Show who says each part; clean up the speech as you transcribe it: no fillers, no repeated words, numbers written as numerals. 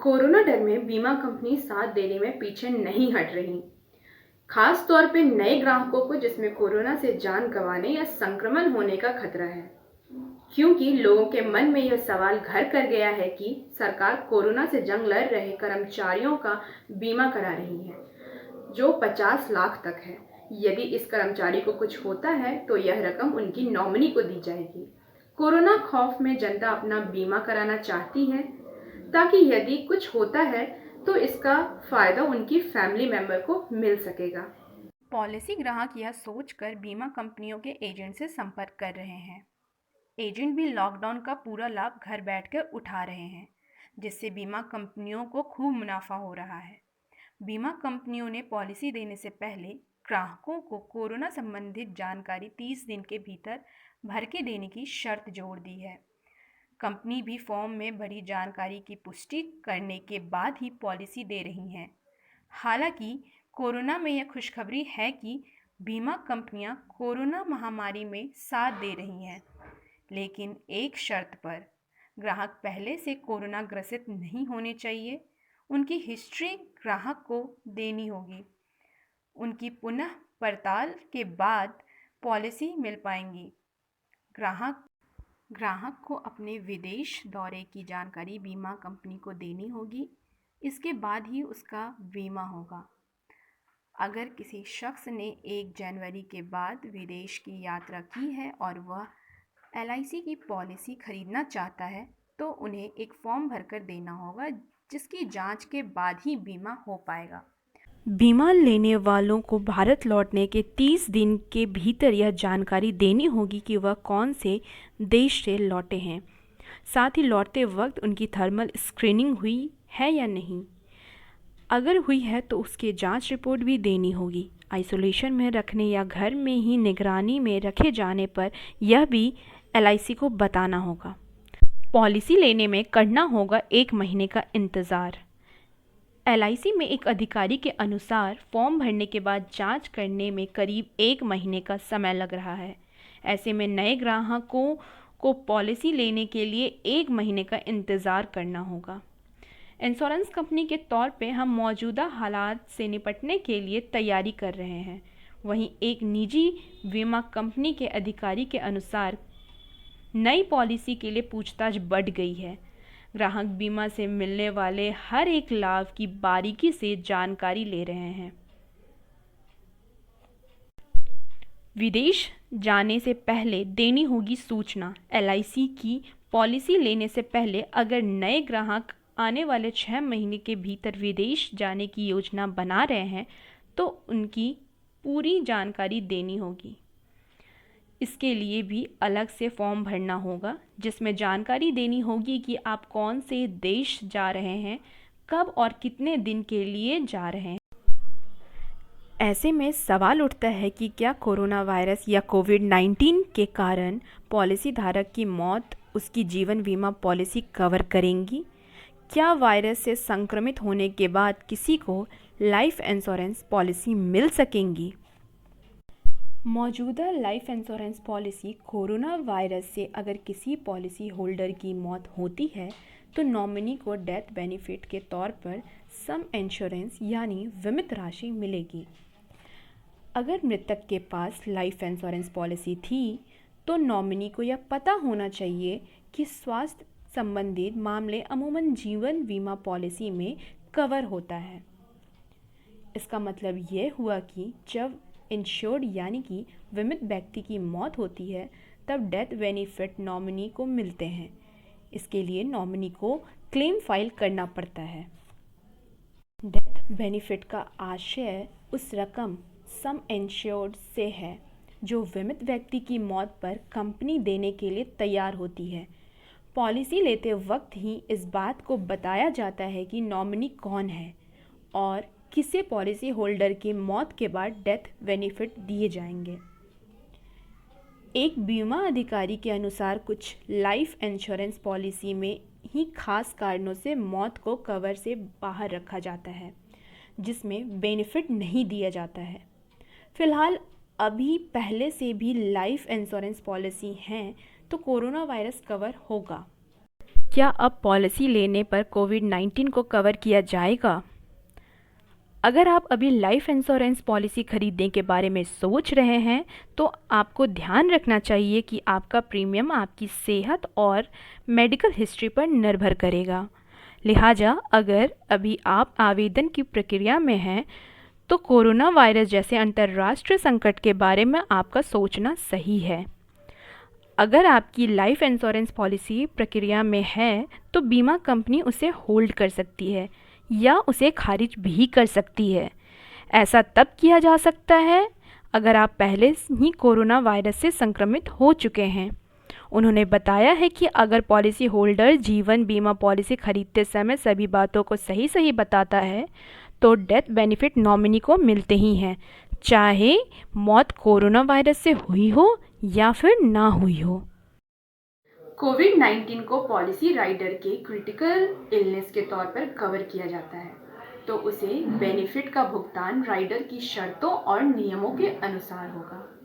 Speaker 1: Corona डर में बीमा कंपनी साथ देने में पीछे नहीं हट रही, खास तौर पे नए ग्राहकों को जिसमें कोरोना से जान गंवाने या संक्रमण होने का खतरा है। क्योंकि लोगों के मन में यह सवाल घर कर गया है कि सरकार कोरोना से जंग लड़ रहे कर्मचारियों का बीमा करा रही है, जो 50 लाख तक है। यदि इस कर्मचारी को कुछ होता है तो यह रकम उनकी नॉमिनी को दी जाएगी। कोरोना खौफ में जनता अपना बीमा कराना चाहती है ताकि यदि कुछ होता है तो इसका फायदा उनकी फैमिली मेंबर को मिल सकेगा।
Speaker 2: पॉलिसी ग्राहक यह सोचकर बीमा कंपनियों के एजेंट से संपर्क कर रहे हैं। एजेंट भी लॉकडाउन का पूरा लाभ घर बैठकर उठा रहे हैं, जिससे बीमा कंपनियों को खूब मुनाफा हो रहा है। बीमा कंपनियों ने पॉलिसी देने से पहले ग्राहकों को कोरोना संबंधित जानकारी 30 दिन के भीतर भर के देने की शर्त जोड़ दी है। कंपनी भी फॉर्म में भरी जानकारी की पुष्टि करने के बाद ही पॉलिसी दे रही हैं। हालांकि कोरोना में यह खुशखबरी है कि बीमा कंपनियां कोरोना महामारी में साथ दे रही हैं, लेकिन एक शर्त पर। ग्राहक पहले से कोरोना ग्रसित नहीं होने चाहिए। उनकी हिस्ट्री ग्राहक को देनी होगी। उनकी पुनः पड़ताल के बाद पॉलिसी मिल पाएंगी। ग्राहक को अपने विदेश दौरे की जानकारी बीमा कंपनी को देनी होगी। इसके बाद ही उसका बीमा होगा। अगर किसी शख्स ने 1 जनवरी के बाद विदेश की यात्रा की है और वह LIC की पॉलिसी खरीदना चाहता है, तो उन्हें एक फॉर्म भरकर देना होगा, जिसकी जांच के बाद ही बीमा हो पाएगा। बीमा लेने वालों को भारत लौटने के 30 दिन के भीतर यह जानकारी देनी होगी कि वह कौन से देश से लौटे हैं। साथ ही लौटते वक्त उनकी थर्मल स्क्रीनिंग हुई है या नहीं। अगर हुई है तो उसकी जांच रिपोर्ट भी देनी होगी। आइसोलेशन में रखने या घर में ही निगरानी में रखे जाने पर यह भी LIC को बताना होगा। पॉलिसी लेने में करना होगा 1 महीने का इंतज़ार। LIC में एक अधिकारी के अनुसार फॉर्म भरने के बाद जांच करने में करीब 1 महीने का समय लग रहा है। ऐसे में नए ग्राहकों को पॉलिसी लेने के लिए 1 महीने का इंतज़ार करना होगा। इंश्योरेंस कंपनी के तौर पे हम मौजूदा हालात से निपटने के लिए तैयारी कर रहे हैं। वहीं एक निजी बीमा कंपनी के अधिकारी के अनुसार नई पॉलिसी के लिए पूछताछ बढ़ गई है। ग्राहक बीमा से मिलने वाले हर एक लाभ की बारीकी से जानकारी ले रहे हैं। विदेश जाने से पहले देनी होगी सूचना। LIC की पॉलिसी लेने से पहले अगर नए ग्राहक आने वाले 6 महीने के भीतर विदेश जाने की योजना बना रहे हैं, तो उनकी पूरी जानकारी देनी होगी। इसके लिए भी अलग से फॉर्म भरना होगा, जिसमें जानकारी देनी होगी कि आप कौन से देश जा रहे हैं, कब और कितने दिन के लिए जा रहे हैं। ऐसे में सवाल उठता है कि क्या कोरोना वायरस या कोविड-19 के कारण पॉलिसी धारक की मौत उसकी जीवन बीमा पॉलिसी कवर करेंगी? क्या वायरस से संक्रमित होने के बाद किसी को लाइफ इंश्योरेंस पॉलिसी मिल सकेंगी? मौजूदा life insurance policy corona virus से अगर किसी पॉलिसी होल्डर की मौत होती है, तो नॉमिनी को डेथ बेनिफिट के तौर पर सम इंश्योरेंस यानी बीमित राशि मिलेगी। अगर मृतक के पास लाइफ इंश्योरेंस पॉलिसी थी, तो नॉमिनी को यह पता होना चाहिए कि स्वास्थ्य संबंधित मामले अमूमन जीवन बीमा पॉलिसी में कवर होता है। इसका मतलब यह हुआ कि जब इंश्योर्ड यानी कि बीमित व्यक्ति की मौत होती है, तब डेथ बेनिफिट नॉमिनी को मिलते हैं। इसके लिए नॉमिनी को क्लेम फाइल करना पड़ता है। डेथ बेनिफिट का आशय उस रकम सम इंश्योर्ड से है जो बीमित व्यक्ति की मौत पर कंपनी देने के लिए तैयार होती है। पॉलिसी लेते वक्त ही इस बात को बताया जाता है कि नॉमिनी कौन है और किसे पॉलिसी होल्डर की मौत के बाद डेथ बेनिफिट दिए जाएंगे। एक बीमा अधिकारी के अनुसार कुछ लाइफ इंश्योरेंस पॉलिसी में ही खास कारणों से मौत को कवर से बाहर रखा जाता है, जिसमें बेनिफिट नहीं दिया जाता है। फिलहाल अभी पहले से भी लाइफ इंश्योरेंस पॉलिसी हैं, तो कोरोना वायरस कवर होगा। क्या अब पॉलिसी लेने पर कोविड-19 को कवर किया जाएगा? अगर आप अभी लाइफ इंश्योरेंस पॉलिसी खरीदने के बारे में सोच रहे हैं, तो आपको ध्यान रखना चाहिए कि आपका प्रीमियम आपकी सेहत और मेडिकल हिस्ट्री पर निर्भर करेगा। लिहाजा अगर अभी आप आवेदन की प्रक्रिया में हैं, तो कोरोना वायरस जैसे अंतर्राष्ट्रीय संकट के बारे में आपका सोचना सही है। अगर आपकी लाइफ इंश्योरेंस पॉलिसी प्रक्रिया में है, तो बीमा कंपनी उसे होल्ड कर सकती है या उसे खारिज भी कर सकती है। ऐसा तब किया जा सकता है अगर आप पहले ही कोरोना वायरस से संक्रमित हो चुके हैं। उन्होंने बताया है कि अगर पॉलिसी होल्डर जीवन बीमा पॉलिसी खरीदते समय सभी बातों को सही सही बताता है, तो डेथ बेनिफिट नॉमिनी को मिलते ही हैं, चाहे मौत कोरोना वायरस से हुई हो या फिर ना हुई हो।
Speaker 1: कोविड-19 को पॉलिसी राइडर के क्रिटिकल इलनेस के तौर पर कवर किया जाता है, तो उसे बेनिफिट का भुगतान राइडर की शर्तों और नियमों के अनुसार होगा।